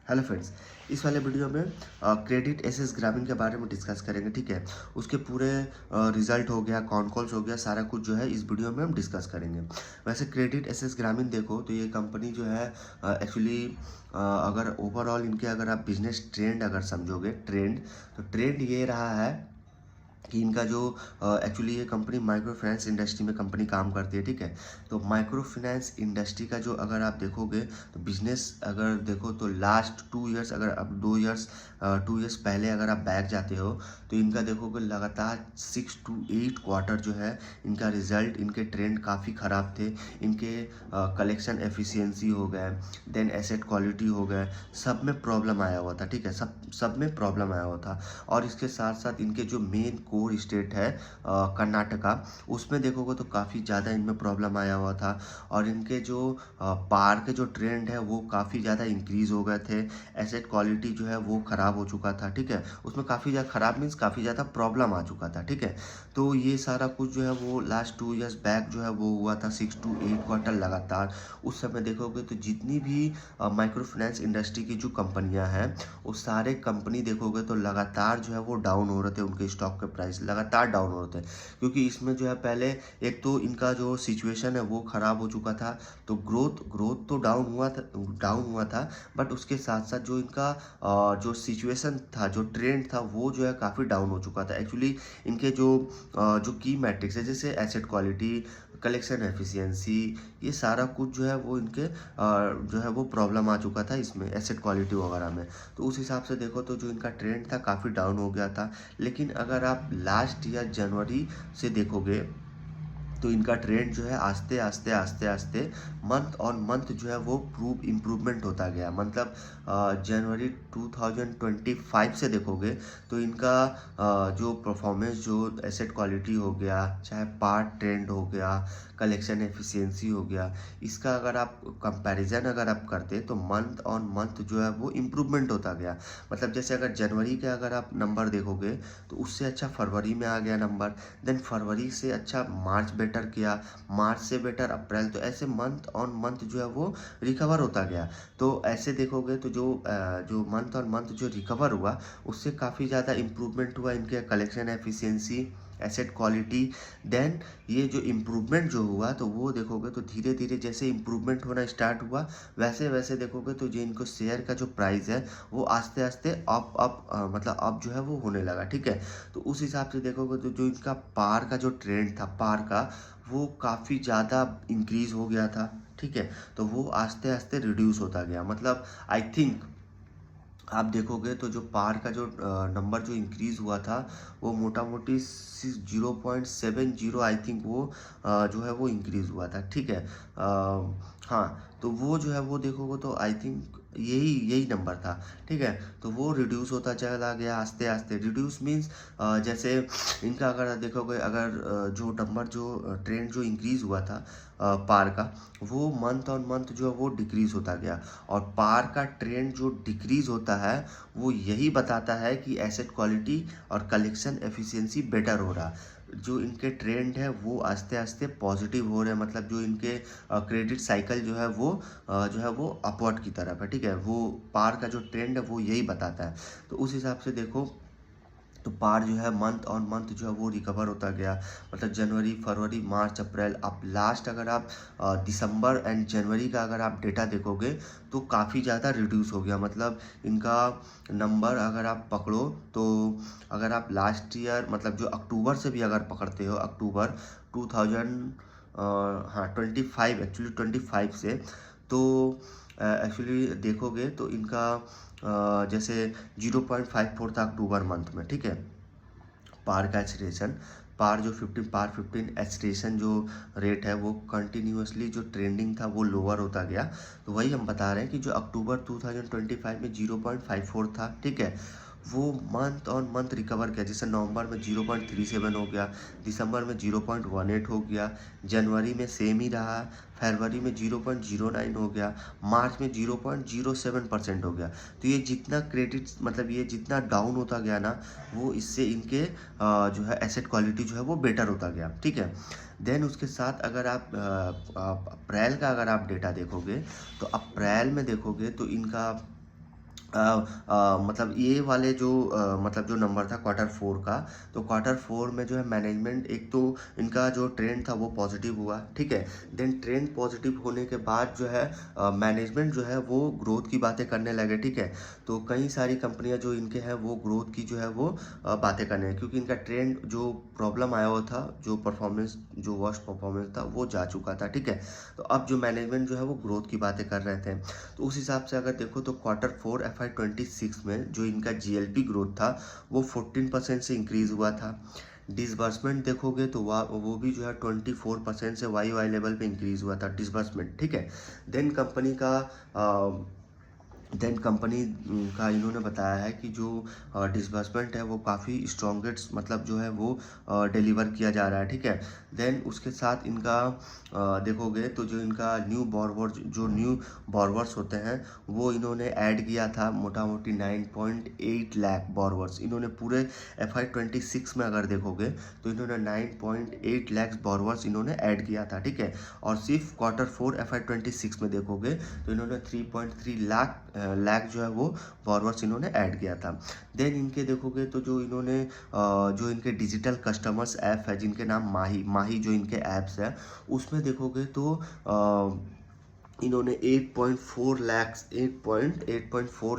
Hello friends, इस वाले video में क्रेडिट एसएस ग्रामीण के बारे में डिस्कस करेंगे। ठीक है, उसके पूरे रिजल्ट हो गया, कौन कॉल्स हो गया, सारा कुछ जो है इस वीडियो में हम डिस्कस करेंगे। वैसे क्रेडिट एसएस ग्रामीण देखो तो ये कंपनी जो है एक्चुअली अगर ओवरऑल इनके अगर आप बिजनेस ट्रेंड अगर समझोगे, तो ट्रेंड ये रहा है कि इनका जो एक्चुअली ये कंपनी माइक्रो फाइनेंस इंडस्ट्री में कंपनी काम करती है। ठीक है, तो माइक्रो फाइनेंस इंडस्ट्री का जो अगर आप देखोगे तो बिजनेस अगर देखो तो लास्ट 2 इयर्स, अगर आप 2 इयर्स पहले अगर आप बैक जाते हो तो इनका देखोगे लगातार 6 to 8 क्वार्टर जो है इनका रिजल्ट, इनके ट्रेंड काफ़ी ख़राब थे। इनके कलेक्शन एफिशिएंसी हो गए, देन एसेट क्वालिटी हो गए, सब में प्रॉब्लम आया हुआ था। ठीक है, सब में प्रॉब्लम आया हुआ था। और इसके साथ साथ इनके जो मेन कोर स्टेट है कर्नाटका, उसमें देखोगे तो काफ़ी ज़्यादा इनमें प्रॉब्लम आया हुआ था। और इनके जो पार के जो ट्रेंड है वो काफ़ी ज़्यादा इंक्रीज़ हो गए थे। एसेट क्वालिटी जो है वो ख़राब हो चुका था। ठीक है, उसमें काफ़ी ज़्यादा ख़राब मीन्स काफ़ी ज़्यादा प्रॉब्लम आ चुका था। ठीक है, तो ये सारा कुछ जो है वो लास्ट 2 इयर्स बैक जो है वो हुआ था 6 to 8 क्वार्टर लगातार। उस समय देखोगे तो जितनी भी माइक्रो फाइनेंस इंडस्ट्री की जो कंपनियां हैं वो सारे कंपनी देखोगे तो लगातार जो है वो डाउन हो रहे थे। उनके स्टॉक के प्राइस लगातार डाउन हो रहे थे, क्योंकि इसमें जो है पहले एक तो इनका जो सिचुएशन है वो ख़राब हो चुका था। तो ग्रोथ तो डाउन हुआ था, बट उसके साथ साथ जो इनका जो सिचुएशन था, जो ट्रेंड था, वो जो है काफ़ी डाउन हो चुका था। एक्चुअली इनके जो की मैट्रिक्स है, जैसे एसेट क्वालिटी, कलेक्शन एफिशिएंसी, ये सारा कुछ जो है वो इनके जो है वो प्रॉब्लम आ चुका था इसमें एसेट क्वालिटी वगैरह में। तो उस हिसाब से देखो तो जो इनका ट्रेंड था काफ़ी डाउन हो गया था। लेकिन अगर आप लास्ट ईयर जनवरी से देखोगे तो इनका ट्रेंड जो है आस्ते आस्ते आस्ते आस्ते मंथ ऑन मंथ जो है वो इम्प्रूवमेंट होता गया। मतलब जनवरी 2025 से देखोगे तो इनका जो परफॉर्मेंस, जो एसेट क्वालिटी हो गया, चाहे पार्ट ट्रेंड हो गया, कलेक्शन एफिशिएंसी हो गया, इसका अगर आप कंपैरिजन अगर आप करते तो मंथ ऑन मंथ जो है वो इम्प्रूवमेंट होता गया। मतलब जैसे अगर जनवरी के अगर आप नंबर देखोगे तो उससे अच्छा फरवरी में आ गया नंबर, देन फरवरी से अच्छा मार्च बेटर किया, मार्च से बेटर अप्रैल, तो ऐसे मंथ ऑन मंथ जो है वो रिकवर होता गया। तो ऐसे देखोगे तो जो मंथ ऑन मंथ जो रिकवर हुआ उससे काफ़ी ज़्यादा इम्प्रूवमेंट हुआ इनके collection efficiency, asset quality. Then ये जो इम्प्रूवमेंट जो हुआ तो वो देखोगे तो धीरे धीरे जैसे इम्प्रूवमेंट होना स्टार्ट हुआ वैसे वैसे देखोगे तो जो इनको शेयर का जो प्राइस है वो आस्ते आस्ते मतलब अप जो है वो होने लगा। ठीक है, तो उस हिसाब से देखोगे तो जो इनका पार का जो ट्रेंड था, पार का, वो काफ़ी ज़्यादा इंक्रीज हो गया था। ठीक है, तो वो आस्ते आस्ते रिड्यूस होता गया। मतलब आई थिंक आप देखोगे तो जो पार का जो नंबर जो इंक्रीज हुआ था वो मोटा मोटी 0.70 आई थिंक वो जो है वो इंक्रीज हुआ था। ठीक है, हाँ, तो वो जो है वो देखोगे तो आई थिंक यही यही नंबर था। ठीक है, तो वो रिड्यूस होता चला गया आस्ते आस्ते। रिड्यूस मीन्स जैसे इनका अगर देखोगे, अगर जो नंबर जो ट्रेंड जो इंक्रीज हुआ था पार का, वो मंथ ऑन मंथ जो है वो डिक्रीज होता गया। और पार का ट्रेंड जो डिक्रीज होता है वो यही बताता है कि एसेट क्वालिटी और कलेक्शन एफिशिएंसी बेटर हो रहा। जो इनके ट्रेंड है वो आस्ते आस्ते पॉजिटिव हो रहे हैं। मतलब जो इनके क्रेडिट साइकिल जो है वो अपवर्ड की तरफ है। ठीक है, वो पार का जो ट्रेंड है वो यही बताता है। तो उस हिसाब से देखो तो पार जो है मंथ ऑन मंथ जो है वो रिकवर होता गया। मतलब जनवरी, फरवरी, मार्च, अप्रैल, आप लास्ट अगर आप दिसंबर एंड जनवरी का अगर आप डेटा देखोगे तो काफ़ी ज़्यादा रिड्यूस हो गया। मतलब इनका नंबर अगर आप पकड़ो तो अगर आप लास्ट ईयर मतलब जो अक्टूबर से भी अगर पकड़ते हो, अक्टूबर 2000 हाँ 25, एक्चुअली 25 से, तो एक्चुअली देखोगे तो इनका जैसे 0.54 था अक्टूबर मंथ में। ठीक है, पार का एक्सलेशन, पार जो 15, पार 15 एक्सलेशन जो रेट है वो कंटिन्यूसली जो ट्रेंडिंग था वो लोअर होता गया। तो वही हम बता रहे हैं कि जो अक्टूबर 2025 में 0.54 था, ठीक है, वो मंथ ऑन मंथ रिकवर किया। जैसे नवंबर में 0.37 हो गया, दिसंबर में 0.18 हो गया, जनवरी में सेम ही रहा, फरवरी में 0.09 हो गया, मार्च में 0.07% हो गया। तो ये जितना क्रेडिट मतलब ये जितना डाउन होता गया ना, वो इससे इनके जो है एसेट क्वालिटी जो है वो बेटर होता गया। ठीक है, देन उसके साथ अगर आप अप्रैल का अगर आप डेटा देखोगे तो अप्रैल में देखोगे तो इनका अ मतलब ये वाले जो मतलब जो नंबर था क्वार्टर फोर का, तो क्वार्टर फोर में जो है मैनेजमेंट, एक तो इनका जो ट्रेंड था वो पॉजिटिव हुआ, ठीक है। देन ट्रेंड पॉजिटिव होने के बाद जो है मैनेजमेंट जो है वो ग्रोथ की बातें करने लगे, ठीक है। तो कई सारी कंपनियां जो इनके हैं वो ग्रोथ की जो है वो बातें करने हैं, क्योंकि इनका ट्रेंड जो प्रॉब्लम आया हुआ था, जो परफॉर्मेंस, जो वर्स्ट परफॉर्मेंस था वो जा चुका था, ठीक है। तो अब जो मैनेजमेंट जो है वो ग्रोथ की बातें कर रहे थे। तो उस हिसाब से अगर देखो तो क्वार्टर फोर FY 26 में जो इनका GLP ग्रोथ था वो 14% से इंक्रीज हुआ था। डिसबर्समेंट देखोगे तो वो भी जो है 24% से वाई लेवल पे इंक्रीज हुआ था डिसबर्समेंट, ठीक है। देन कंपनी का देन कंपनी का इन्होंने बताया है कि जो डिसबर्समेंट है वो काफ़ी स्ट्रॉन्गेस्ट मतलब जो है वो डिलीवर किया जा रहा है, ठीक है। देन उसके साथ इनका देखोगे तो जो इनका न्यू बॉरवर्स होते हैं वो इन्होंने ऐड किया था, मोटा मोटी 9.8 लाख बॉरवर्स इन्होंने पूरे FY 26 में अगर देखोगे तो इन्होंने 9.8 लाख बॉरवर्स इन्होंने ऐड किया था, ठीक है। और सिर्फ क्वार्टर फोर FY 26 में देखोगे तो इन्होंने 3.3 लाख जो है वो फॉरवर्ड्स इन्होंने ऐड किया था। देन इनके देखोगे तो जो इन्होंने जो इनके डिजिटल कस्टमर्स ऐप है जिनके नाम माही माही जो इनके ऐप्स है, उसमें देखोगे तो इन्होंने 8.4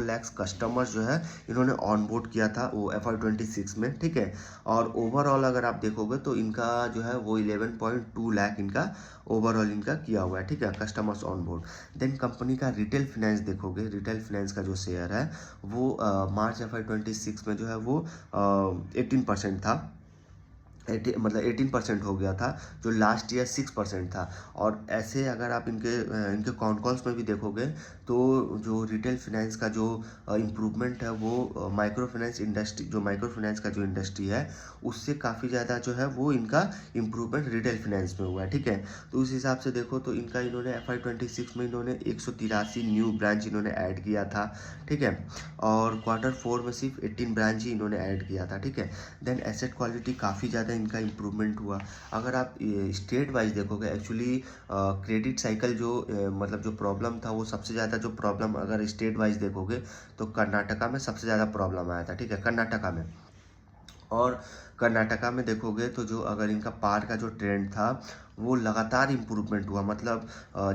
लाख कस्टमर्स जो है इन्होंने ऑनबोर्ड किया था वो FY 26 में, ठीक है। और ओवरऑल अगर आप देखोगे तो इनका जो है वो 11.2 लाख इनका ओवरऑल इनका किया हुआ है, ठीक है, कस्टमर्स ऑनबोर्ड। देन कंपनी का रिटेल फाइनेंस देखोगे, रिटेल फाइनेंस का जो शेयर है वो मार्च FY 26 में जो है वो 18% था, 18% हो गया था, जो लास्ट ईयर 6% था। और ऐसे अगर आप इनके कॉन कॉल्स में भी देखोगे तो जो रिटेल फाइनेंस का जो इम्प्रूवमेंट है वो माइक्रो फाइनेंस इंडस्ट्री, जो माइक्रो फाइनेंस का जो इंडस्ट्री है उससे काफ़ी ज़्यादा जो है वो इनका इम्प्रूवमेंट रिटेल फाइनेंस में हुआ है, ठीक है। तो उस हिसाब से देखो तो इनका इन्होंने FY 26 में इन्होंने 183 न्यू ब्रांच इन्होंने ऐड किया था, ठीक है। और क्वार्टर फोर में सिर्फ 18 ब्रांच ही इन्होंने ऐड किया था, ठीक है। देन एसेट क्वालिटी काफ़ी ज़्यादा इनका इम्प्रूवमेंट हुआ। अगर आप स्टेट वाइज देखोगे एक्चुअली क्रेडिट साइकिल जो मतलब जो प्रॉब्लम था वो सबसे ज़्यादा जो प्रॉब्लम अगर स्टेट वाइज देखोगे तो कर्नाटका में सबसे ज़्यादा प्रॉब्लम आया था, ठीक है, कर्नाटका में। और कर्नाटका में देखोगे तो जो अगर इनका पार का जो ट्रेंड था वो लगातार इम्प्रूवमेंट हुआ, मतलब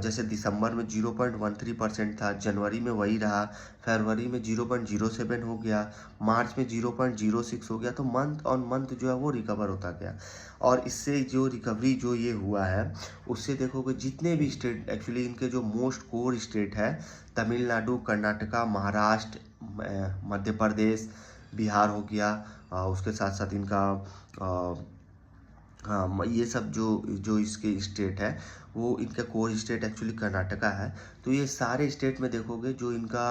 जैसे दिसंबर में 0.13% था, जनवरी में वही रहा, फरवरी में 0.07 हो गया, मार्च में 0.06 हो गया, तो मंथ ऑन मंथ जो है वो रिकवर होता गया। और इससे जो रिकवरी जो ये हुआ है उससे देखोगे जितने भी स्टेट एक्चुअली इनके जो मोस्ट कोर स्टेट है, तमिलनाडु, कर्नाटका, महाराष्ट्र, मध्य प्रदेश, बिहार हो गया, उसके साथ साथ इनका हाँ ये सब जो जो इसके स्टेट है वो इनका कोर स्टेट एक्चुअली कर्नाटका है। तो ये सारे स्टेट में देखोगे जो इनका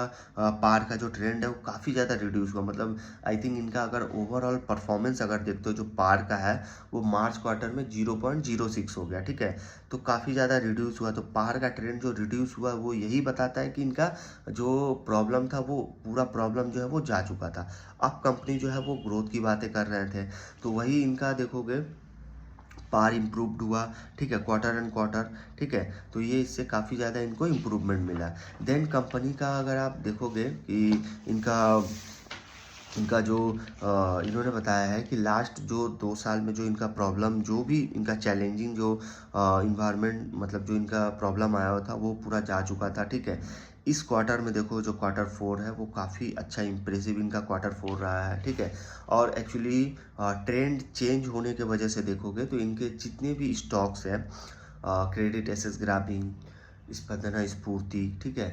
पार का जो ट्रेंड है वो काफ़ी ज़्यादा रिड्यूस हुआ, मतलब आई थिंक इनका अगर ओवरऑल परफॉर्मेंस अगर देखते हो जो पार का है वो मार्च क्वार्टर में 0.06 हो गया, ठीक है। तो काफ़ी ज़्यादा रिड्यूस हुआ, तो पार का ट्रेंड जो रिड्यूस हुआ वो यही बताता है कि इनका जो प्रॉब्लम था वो पूरा प्रॉब्लम जो है वो जा चुका था। अब कंपनी जो है वो ग्रोथ की बातें कर रहे थे, तो वही इनका देखोगे पार इम्प्रूव्ड हुआ, ठीक है, क्वार्टर एंड क्वार्टर, ठीक है। तो ये इससे काफ़ी ज़्यादा इनको इम्प्रूवमेंट मिला। देन कंपनी का अगर आप देखोगे कि इनका इनका जो इन्होंने बताया है कि लास्ट जो 2 साल में जो इनका प्रॉब्लम जो भी इनका चैलेंजिंग जो इन्वायरमेंट मतलब जो इनका प्रॉब्लम आया हुआ था वो पूरा जा चुका था, ठीक है। इस क्वार्टर में देखो जो क्वार्टर फोर है वो काफ़ी अच्छा इंप्रेसिव इनका क्वार्टर फोर रहा है, ठीक है। और एक्चुअली ट्रेंड चेंज होने के वजह से देखोगे तो इनके जितने भी स्टॉक्स हैं, क्रेडिट एसेस ग्रामीण, स्पंदना स्फूर्ति, ठीक है,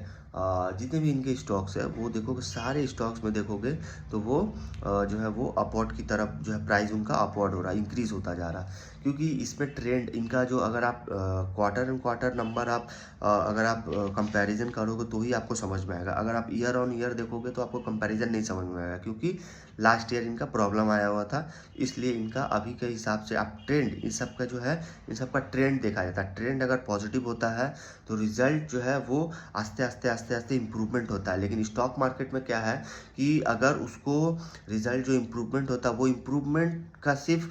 जितने भी इनके स्टॉक्स है वो देखोगे सारे स्टॉक्स में देखोगे तो वो जो है वो अपवर्ड की तरफ जो है प्राइस उनका अपवर्ड हो रहा है, इंक्रीज होता जा रहा है। क्योंकि इसमें ट्रेंड इनका जो अगर आप क्वार्टर एंड क्वार्टर नंबर आप अगर आप कंपैरिजन करोगे तो ही आपको समझ में आएगा। अगर आप ईयर ऑन ईयर देखोगे तो आपको कंपैरिजन नहीं समझ में आएगा, क्योंकि लास्ट ईयर इनका प्रॉब्लम आया हुआ था, इसलिए इनका अभी के हिसाब से आप ट्रेंड इन सब का जो है इन सब का ट्रेंड देखा जाता है। ट्रेंड अगर पॉजिटिव होता है तो रिजल्ट जो है वो आस्ते आस्ते आस्ते आस्ते इम्प्रूवमेंट होता है। लेकिन स्टॉक मार्केट में क्या है कि अगर उसको रिजल्ट जो इम्प्रूवमेंट होता है वो इम्प्रूवमेंट का सिर्फ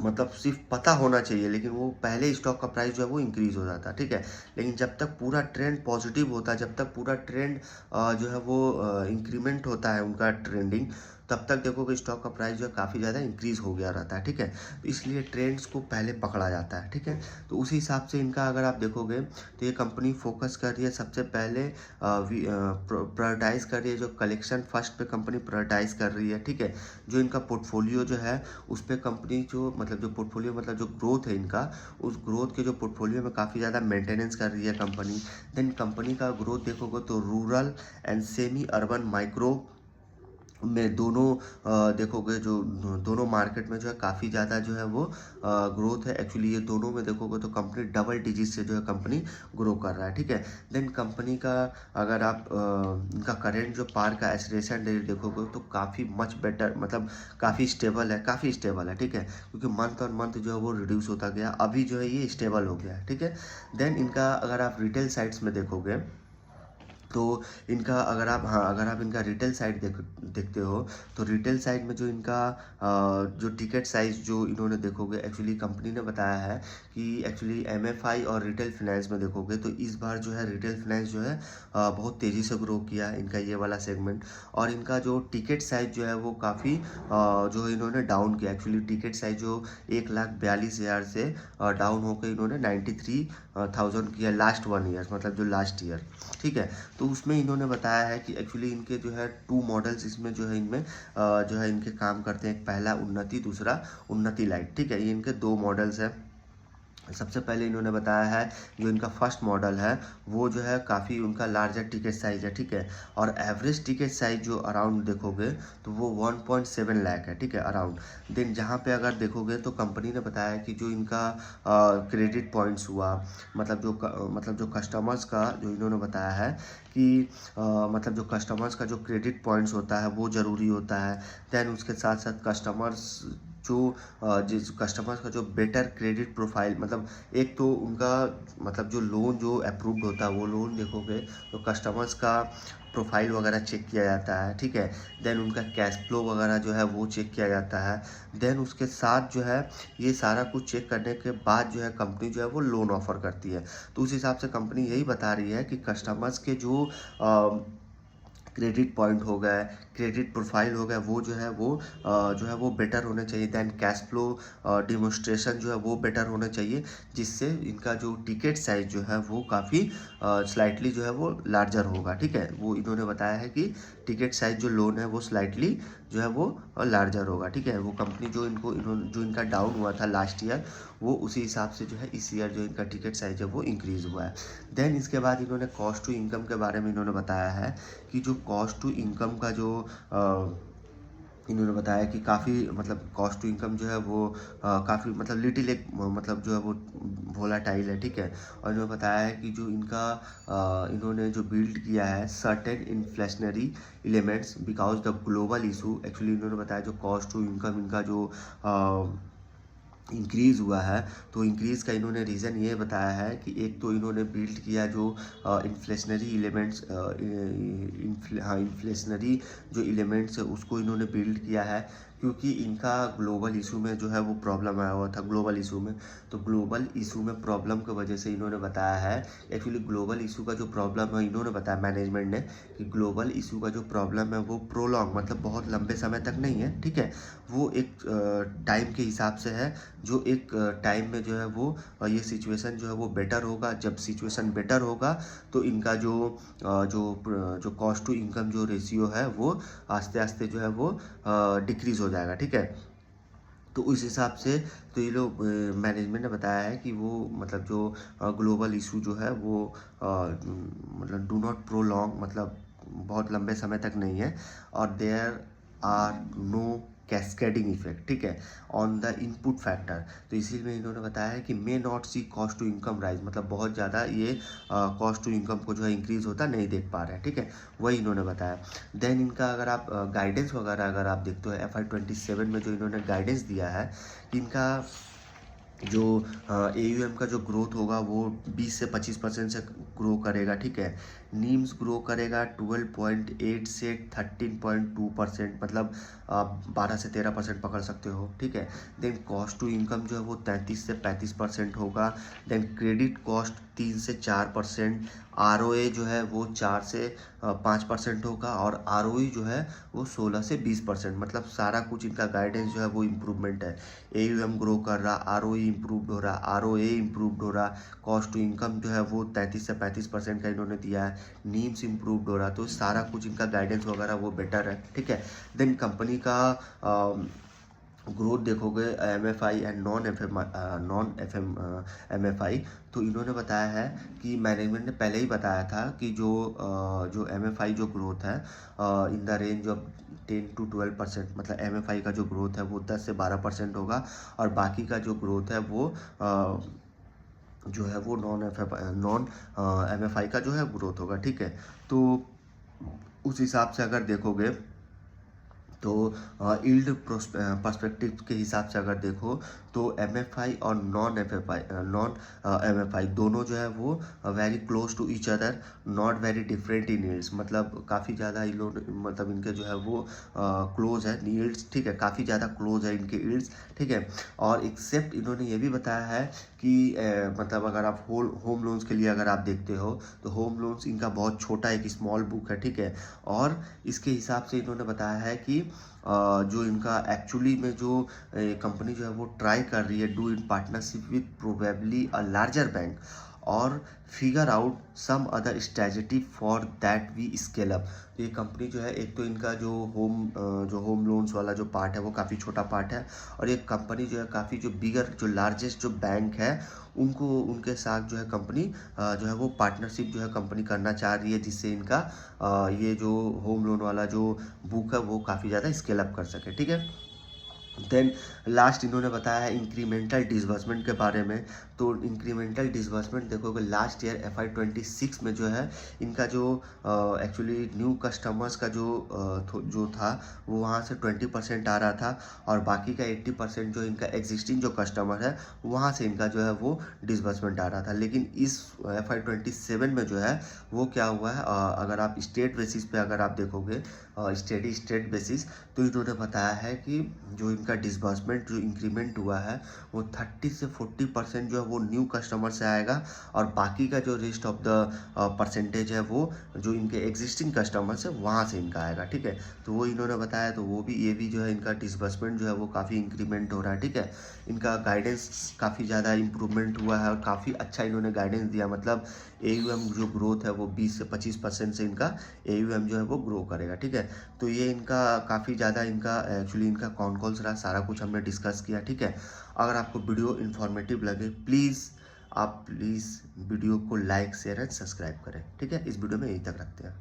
मतलब सिर्फ पता होना चाहिए, लेकिन वो पहले ही स्टॉक का प्राइस जो है वो इंक्रीज़ हो जाता है, ठीक है। लेकिन जब तक पूरा ट्रेंड पॉजिटिव होता है, जब तक पूरा ट्रेंड जो है वो इंक्रीमेंट होता है उनका ट्रेंडिंग, तब तक देखोगे स्टॉक का प्राइस जो है काफ़ी ज़्यादा इंक्रीज़ हो गया रहता है, ठीक है। तो इसलिए ट्रेंड्स को पहले पकड़ा जाता है, ठीक है। तो उसी हिसाब से इनका अगर आप देखोगे तो ये कंपनी फोकस कर रही है सबसे पहले प्रायोरिटाइज़ कर रही है, जो कलेक्शन फर्स्ट पे कंपनी प्रायोरिटाइज़ कर रही है, ठीक है। जो इनका पोर्टफोलियो जो है उस पे कंपनी जो मतलब जो पोर्टफोलियो मतलब जो ग्रोथ है इनका, उस ग्रोथ के जो पोर्टफोलियो में काफ़ी ज़्यादा मेंटेनेंस कर रही है कंपनी। देन कंपनी का ग्रोथ देखोगे तो rural and semi urban micro में दोनों देखोगे जो दोनों मार्केट में जो है काफ़ी ज़्यादा जो है वो ग्रोथ है। एक्चुअली ये दोनों में देखोगे तो कंपनी डबल डिजिट से जो है कंपनी ग्रो कर रहा है, ठीक है। देन कंपनी का अगर आप इनका करेंट जो पार का एसरेशन रेट देखोगे तो काफ़ी मच बेटर, मतलब काफ़ी स्टेबल है, ठीक है। क्योंकि मंथ ऑन मंथ जो है वो रिड्यूस होता गया, अभी जो है ये स्टेबल हो गया है, ठीक है। देन इनका अगर आप रिटेल साइट्स में देखोगे तो इनका अगर आप इनका रिटेल साइट देखते हो तो रिटेल साइट में जो इनका जो टिकट साइज़ जो इन्होंने देखोगे, एक्चुअली कंपनी ने बताया है कि एक्चुअली एमएफआई और रिटेल फाइनेंस में देखोगे तो इस बार जो है रिटेल फाइनेंस जो है बहुत तेज़ी से ग्रो किया है इनका ये वाला सेगमेंट। और इनका जो टिकट साइज़ जो है वो काफ़ी जो इन्होंने डाउन किया। एक्चुअली टिकट साइज़ जो 1,42,000 से डाउन होकर इन्होंने 93,000 किया लास्ट 1 ईयर, मतलब जो लास्ट ईयर, ठीक है। तो उसमें इन्होंने बताया है कि एक्चुअली इनके जो है 2 मॉडल्स इसमें जो है इनमें जो है इनके काम करते हैं। एक पहला उन्नति, दूसरा उन्नति लाइट, ठीक है। ये इनके 2 मॉडल्स हैं। सबसे पहले इन्होंने बताया है जो इनका फर्स्ट मॉडल है वो जो है काफ़ी उनका लार्जर टिकट साइज़ है, ठीक है। और एवरेज टिकट साइज़ जो अराउंड देखोगे तो वो 1.7 लाख है, ठीक है, अराउंड। देन जहाँ पे अगर देखोगे तो कंपनी ने बताया कि जो इनका क्रेडिट पॉइंट्स हुआ, मतलब जो कस्टमर्स का जो इन्होंने बताया है कि मतलब जो कस्टमर्स का जो क्रेडिट पॉइंट्स होता है वो ज़रूरी होता है। देन उसके साथ साथ कस्टमर्स जो जिस कस्टमर्स का जो बेटर क्रेडिट प्रोफाइल, मतलब एक तो उनका मतलब जो लोन जो अप्रूव्ड होता है वो लोन देखोगे तो कस्टमर्स का प्रोफाइल वगैरह चेक किया जाता है, ठीक है। देन उनका कैश फ्लो वगैरह जो है वो चेक किया जाता है। देन उसके साथ जो है ये सारा कुछ चेक करने के बाद जो है कंपनी जो है वो लोन ऑफ़र करती है। तो उस हिसाब से कंपनी यही बता रही है कि कस्टमर्स के जो क्रेडिट पॉइंट हो गए, क्रेडिट प्रोफाइल हो गया, वो जो है वो बेटर होने चाहिए। देन कैश फ्लो डिमॉन्स्ट्रेशन जो है वो बेटर होना चाहिए, जिससे इनका जो टिकट साइज़ जो है वो काफ़ी स्लाइटली जो है वो लार्जर होगा, ठीक है। वो इन्होंने बताया है कि टिकट साइज़ जो लोन है वो स्लाइटली जो है वो लार्जर होगा, ठीक है। वो कंपनी जो इनका डाउन हुआ था लास्ट ईयर, वो उसी हिसाब से जो है इस ईयर जो इनका टिकट साइज़ है वो इंक्रीज़ हुआ है। देन इसके बाद इन्होंने कॉस्ट टू इनकम के बारे में इन्होंने बताया है कि जो कॉस्ट टू इनकम का जो इन्होंने बताया कि काफ़ी मतलब कॉस्ट टू इनकम जो है वो काफ़ी मतलब लिटिल एक मतलब जो है वो वोलाटाइल है, ठीक है। और इन्होंने बताया है कि जो इनका इन्होंने जो बिल्ड किया है certain inflationary elements because the global issue. Actually इन्होंने बताया जो कॉस्ट टू इनकम इनका जो इंक्रीज़ हुआ है, तो इंक्रीज़ का इन्होंने रीज़न ये बताया है कि एक तो इन्होंने बिल्ड किया जो इन्फ्लेशनरी एलिमेंट्स इन्फ्लेशनरी जो एलिमेंट्स है उसको इन्होंने बिल्ड किया है, क्योंकि इनका ग्लोबल इशू में जो है वो प्रॉब्लम आया हुआ था ग्लोबल इशू में। तो ग्लोबल इशू में प्रॉब्लम की वजह से इन्होंने बताया है, एक्चुअली ग्लोबल इशू का जो प्रॉब्लम है इन्होंने बताया मैनेजमेंट ने कि ग्लोबल इशू का जो प्रॉब्लम है वो प्रोलॉन्ग मतलब बहुत लंबे समय तक नहीं है, ठीक है। वो एक टाइम के हिसाब से है, जो एक टाइम में जो है वो ये सिचुएशन जो है वो बेटर होगा। जब सिचुएशन बेटर होगा तो इनका जो कॉस्ट टू इनकम जो रेशियो है वो आस्ते आस्ते जो है वो डिक्रीज़ हो जाएगा, ठीक है। तो उस हिसाब से तो ये लोग मैनेजमेंट ने बताया है कि वो मतलब जो ग्लोबल इशू जो है वो मतलब डू नॉट प्रोलॉन्ग, मतलब बहुत लंबे समय तक नहीं है। और there are no cascading effect, ठीक है, ऑन द इनपुट फैक्टर। तो इसीलिए इन्होंने बताया है कि may not see cost to income rise, मतलब बहुत ज़्यादा ये कॉस्ट टू इनकम को जो है इंक्रीज़ होता नहीं देख पा रहे हैं, ठीक है। वही इन्होंने बताया। देन इनका अगर आप गाइडेंस वगैरह अगर आप देखते हो FY27 में जो इन्होंने गाइडेंस दिया है, इनका जो AUM का जो ग्रोथ होगा वो 20 से 25% से ग्रो करेगा, ठीक है। नीम्स ग्रो करेगा 12.8 से 13.2%, मतलब 12 से 13% पकड़ सकते हो, ठीक है। देन कॉस्ट टू इनकम जो है वो 33 से 35% होगा। देन क्रेडिट कॉस्ट 3 से 4%, आरओए जो है वो 4 से 5% होगा, और आरओई जो है वो 16 से 20%, मतलब सारा कुछ इनका गाइडेंस जो है वो इम्प्रूवमेंट है। एयूएम ग्रो कर रहा, आरओई इम्प्रूव हो रहा, आरओए इम्प्रूव हो रहा, कॉस्ट टू इनकम जो है वो 33 से 35% का इन्होंने दिया है, नीम्स इम्प्रूव हो रहा, तो सारा कुछ इनका गाइडेंस वगैरह वो बेटर है, ठीक है। देन कंपनी का ग्रोथ देखोगे एमएफआई एंड नॉन एमएफआई, तो इन्होंने बताया है कि मैनेजमेंट ने पहले ही बताया था कि जो एमएफआई जो ग्रोथ है in the range of 10 to 12%, मतलब एमएफआई का जो ग्रोथ है वो 10 से 12% होगा, और बाकी का जो ग्रोथ है वो जो है वो नॉन एमएफआई का जो है ग्रोथ होगा, ठीक है। तो उस हिसाब से अगर देखोगे तो यील्ड पर्सपेक्टिव के हिसाब से अगर देखो तो एमएफआई और नॉन एमएफआई दोनों जो है वो very close to each other, not very different in yields, मतलब काफ़ी ज़्यादा मतलब इनके जो है वो क्लोज है यील्ड्स, ठीक है, काफ़ी ज़्यादा क्लोज है इनके यील्ड्स, ठीक है। और एक्सेप्ट इन्होंने ये भी बताया है कि मतलब अगर आप होम लोन्स के लिए अगर आप देखते हो तो होम लोन्स इनका बहुत छोटा एक स्मॉल बुक है, ठीक है। और इसके हिसाब से इन्होंने बताया है कि जो इनका एक्चुअली में जो कंपनी जो है वो ट्राई कर रही है do in partnership with probably a larger bank और figure out some other strategy for that we scale up. तो ये कंपनी जो है, एक तो इनका जो होम लोन्स वाला जो पार्ट है वो काफ़ी छोटा पार्ट है, और ये कंपनी जो है काफ़ी जो बिगर जो लार्जेस्ट जो बैंक है उनके साथ जो है कंपनी जो है वो पार्टनरशिप जो है कंपनी करना चाह रही है, जिससे इनका ये जो होम लोन वाला जो बुक है वो काफ़ी ज़्यादा स्केल अप कर सके, ठीक है। देन लास्ट इन्होंने बताया है इंक्रीमेंटल डिसबर्समेंट के बारे में। तो इंक्रीमेंटल डिसबर्समेंट देखोगे लास्ट ईयर FY26 में जो है इनका जो एक्चुअली न्यू कस्टमर्स का जो था वो वहाँ से 20% आ रहा था, और बाकी का 80% जो इनका एग्जिस्टिंग जो कस्टमर है वहाँ से इनका जो है वो डिसबर्समेंट आ रहा था। लेकिन इस FY27 में जो है वो क्या हुआ है, अगर आप स्टेट बेसिस पे अगर आप देखोगे स्टेडी स्टेट बेसिस, तो इन्होंने बताया है कि जो इनका डिसबर्समेंट जो इंक्रीमेंट हुआ है वो 30 से 40% जो है वो न्यू कस्टमर से आएगा, और बाकी का जो रेस्ट ऑफ द परसेंटेज है वो जो इनके एग्जिस्टिंग कस्टमर्स है वहाँ से इनका आएगा, ठीक है। तो वो इन्होंने बताया, तो वो भी ये भी जो है इनका डिसबर्समेंट जो है वो काफ़ी इंक्रीमेंट हो रहा है, ठीक है। इनका गाइडेंस काफ़ी ज़्यादा इंप्रूवमेंट हुआ है और काफ़ी अच्छा इन्होंने गाइडेंस दिया, मतलब AUM जो ग्रोथ है वो 20 से 25% से इनका AUM जो है वो ग्रो करेगा, ठीक है। तो ये इनका काफ़ी ज़्यादा इनका एक्चुअली इनका कौन कौन सा सारा कुछ हमने डिस्कस किया, ठीक है। अगर आपको वीडियो इन्फॉर्मेटिव लगे प्लीज़ वीडियो को लाइक शेयर एंड सब्सक्राइब करें, ठीक है। इस वीडियो में यहीं तक रखते हैं।